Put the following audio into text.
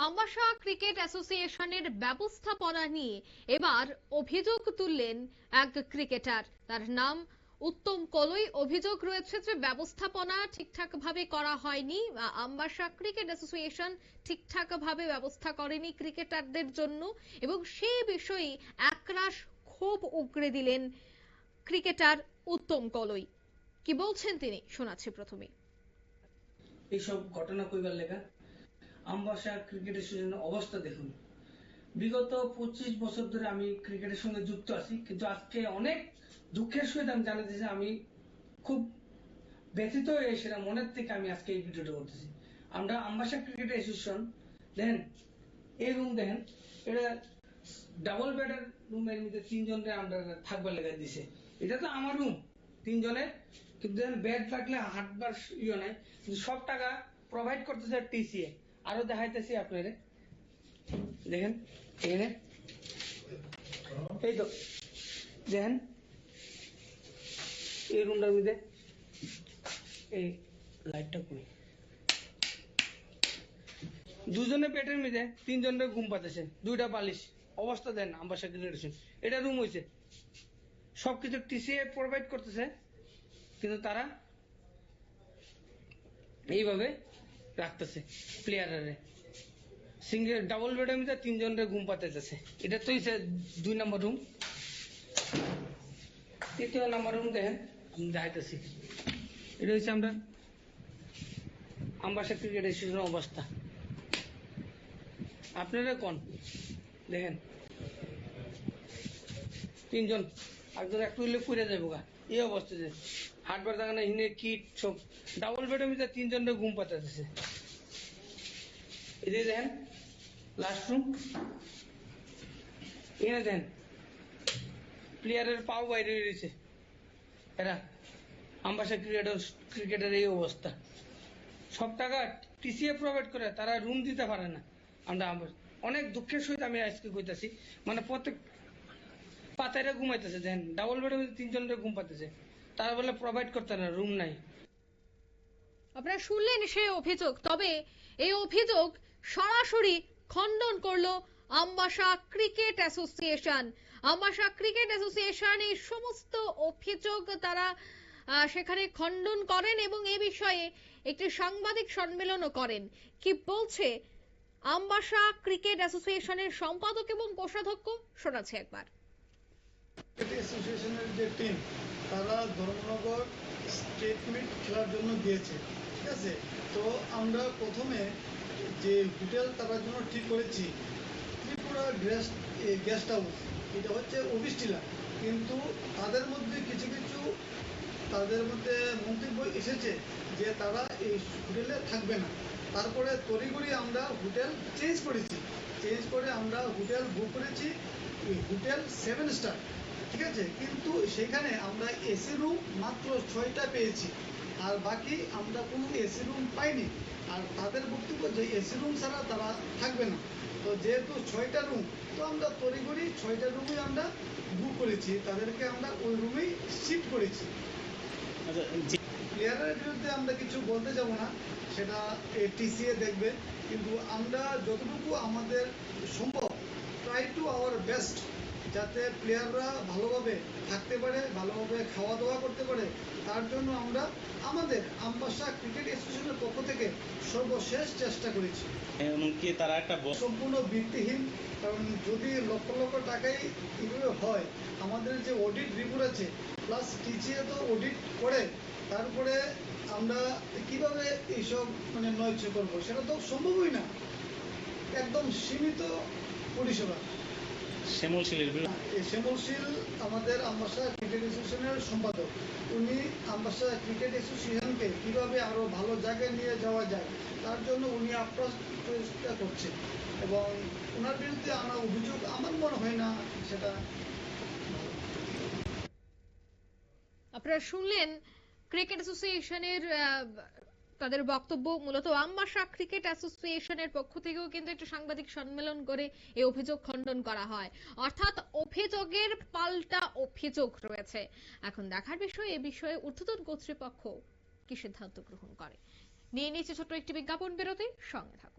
Ambassa cricket অ্যাসোসিয়েশনের ব্যবস্থাপনা নিয়ে এবার অভিযোগ তুললেন এক ক্রিকেটার। তার নাম উত্তম কলই। অভিযোগ রয়েছে যে ব্যবস্থাপনা ঠিকঠাক ভাবে করা হয়নি, আমবাসা ক্রিকেট অ্যাসোসিয়েশন ঠিকঠাক ভাবে ব্যবস্থা করেনি ক্রিকেটারদের জন্য, এবং সেই বিষয়ে একরাশ ক্ষোভ উগরে দিলেন ক্রিকেটার উত্তম কলই। কি বলছেন তিনি শোনাচ্ছি প্রথমে। এইসব ঘটনা কইবার লেখা আমবাসা ক্রিকেট অ্যাসোসিয়েশনের অবস্থা দেখুন। বিগত 25 বছর ধরে আমি ক্রিকেটের সঙ্গে যুক্ত আছি, কিন্তু আজকে অনেক দুঃখের সহিত আমি জানাতে চাই আমি খুব ব্যথিত হয়ে সেটা মনের থেকে আমি আজকে এই ভিডিওটা করতেছি। আমরা আমবাসা ক্রিকেট অ্যাসোসিয়েশন দেখেন, এই রুম দেখেন, এটা ডাবল বেডের রুমের মধ্যে 3 জনের আমরা থাকবার লেগে দিছে। এটা তো আমার রুম 3 জনের, কিন্তু দেখেন বেড থাকলে হাঁটবার ইয়ে নাই, কিন্তু সব টাকা প্রোভাইড করতেছে টিসিএ। আরো দেখাইতেছি আপনারে, দেখেন এখানে এই তো দেখেন এই রুমটার মধ্যে এই লাইটটা কই, দুজনে পেটের মধ্যে 3 জনের ঘুম পাতেছে, 2টা বালিশ। অবস্থা দেন আমবাসা ক্রিকেট। এটা রুম হয়েছে, সবকিছু টিসিএ প্রোভাইড করতেছে, কিন্তু তারা এইভাবে রাখতেছে প্লেয়ারের। সিঙ্গেল ডাবল বেডের মধ্যে 3 জনের ঘুম পাতেছে। এটা তো 2 নম্বর রুম। 3 নম্বর রুম দেখেন, আমি দেখাইতেছি। এটা হচ্ছে আমরা আমবাসা ক্রিকেট অ্যাসোসিয়েশনের অবস্থা। আপনারা কোন দেখেন, 3 জন, একজন একটু হইলে পুড়ে যাবো গা, এই অবস্থা। যে হাটবার জায়গা না, হিনে কিট সব ডাবল বেডের মধ্যে 3 জনের ঘুম পাতেছে। এই যে দেখেন লাস্ট রুম, এখানে দেখেন প্লেয়ারের পাও বাইরে রয়েছে। এরা আমবাসা ক্রিকেটের এই অবস্থা। সব টাকা টিসিএ প্রোভাইড করে, তারা রুম দিতে পারে না। আমরা অনেক দুঃখের সহিত আমি আজকে কইতাছি, মানে প্রত্যেক পাতাইরা ঘুমাইতেছে, দেখেন ডাবল বেডের মধ্যে 3 জনের ঘুম পাতেছে, তারা বলে প্রোভাইড করতে না, রুম নাই। আপনারা শুনলেন সেই অভিযোগ। তবে এই অভিযোগ সরাসরি খণ্ডন করলো Ambassa cricket association. Ambassa cricket association এই সমস্ত অভিযোগ তারা সেখানে খণ্ডন করেন এবং এই বিষয়ে একটি সাংবাদিক সম্মেলনও করেন। কি বলছে আমবাসা ক্রিকেট অ্যাসোসিয়েশনের সম্পাদক এবং কোষাধ্যক্ষ শোনাচ্ছে একবার। অ্যাসোসিয়েশনের যে টিম, তারা ধর্মনগর স্টেট মিট খেলার জন্য গিয়েছে, ঠিক আছে। তো আমরা প্রথমে যে হোটেল তার জন্য ঠিক করেছি ত্রিপুরা গেস্ট হাউস, এটা হচ্ছে অফিসটিলা, কিন্তু তাদের মধ্যে কিছু কিছু তাদের মধ্যে মন্তব্য এসেছে যে তারা এই হোটেলে থাকবে না। তারপরে তড়িঘড়ি আমরা হোটেল চেঞ্জ করেছি, চেঞ্জ করে আমরা হোটেল বুক করেছি হোটেল 7 স্টার, ঠিক আছে। কিন্তু সেখানে আমরা এসি রুম মাত্র 6টা পেয়েছি, আর বাকি আমরা কোনো এসি রুম পাইনি। আর তাদের বক্তব্য যে এসি রুম ছাড়া তারা থাকবে না। তো যেহেতু 6টা রুম, তো আমরা তড়িঘড়ি 6টা রুমই আমরা বুক করেছি, তাদেরকে আমরা ওই রুমেই শিফট করেছি। প্লেয়ারের বিরুদ্ধে আমরা কিছু বলতে যাব না, সেটা টিসিএ দেখবে, কিন্তু আমরা যতটুকু আমাদের সম্ভব ট্রাই টু আওয়ার বেস্ট, যাতে প্লেয়াররা ভালোভাবে থাকতে পারে, ভালোভাবে খাওয়া দাওয়া করতে পারে, তার জন্য আমরা আমাদের আমবাসা ক্রিকেট অ্যাসোসিয়েশনের পক্ষ থেকে সর্বশেষ চেষ্টা করেছি। এমনকি তারা একটা সম্পূর্ণ ভিত্তিহীন, কারণ যদি লক্ষ লক্ষ টাকাই এভাবে হয়, আমাদের যে অডিট রিপোর্ট আছে প্লাস টিসিএ তো অডিট করে, তারপরে আমরা কিভাবে এইসব মানে নয়ছ করবো, সেটা তো সম্ভবই না। একদম সীমিত পরিষেবা। শ্যামল শীল আমাদের আমবাসা ক্রিকেট অ্যাসোসিয়েশনের সম্পাদক, উনি আমবাসা ক্রিকেট অ্যাসোসিয়েশনকে কিভাবে আরো ভালো জায়গায় নিয়ে যাওয়া যায় তার জন্য উনি আপ্রাণ চেষ্টা করছেন, এবং ওনার বিরুদ্ধে আনা অভিযোগ আমার মনে হয় না সেটা। আপনারা শুনলেন ক্রিকেট অ্যাসোসিয়েশনের তাদের বক্তব্য। মূলত আমবাসা ক্রিকেট অ্যাসোসিয়েশনের পক্ষ থেকেও কিন্তু একটা সাংবাদিক সম্মেলন করে এই অভিযোগ খণ্ডন করা হয়, অর্থাৎ অভিযোগের পাল্টা অভিযোগ রয়েছে। এখন দেখার বিষয় এ বিষয়ে ঊর্ধ্বতন কর্তৃপক্ষ কি সিদ্ধান্ত গ্রহণ করে। নিয়ে নিচ্ছে ছোট্ট একটি বিজ্ঞাপন বিরতি, সঙ্গে থাকুন।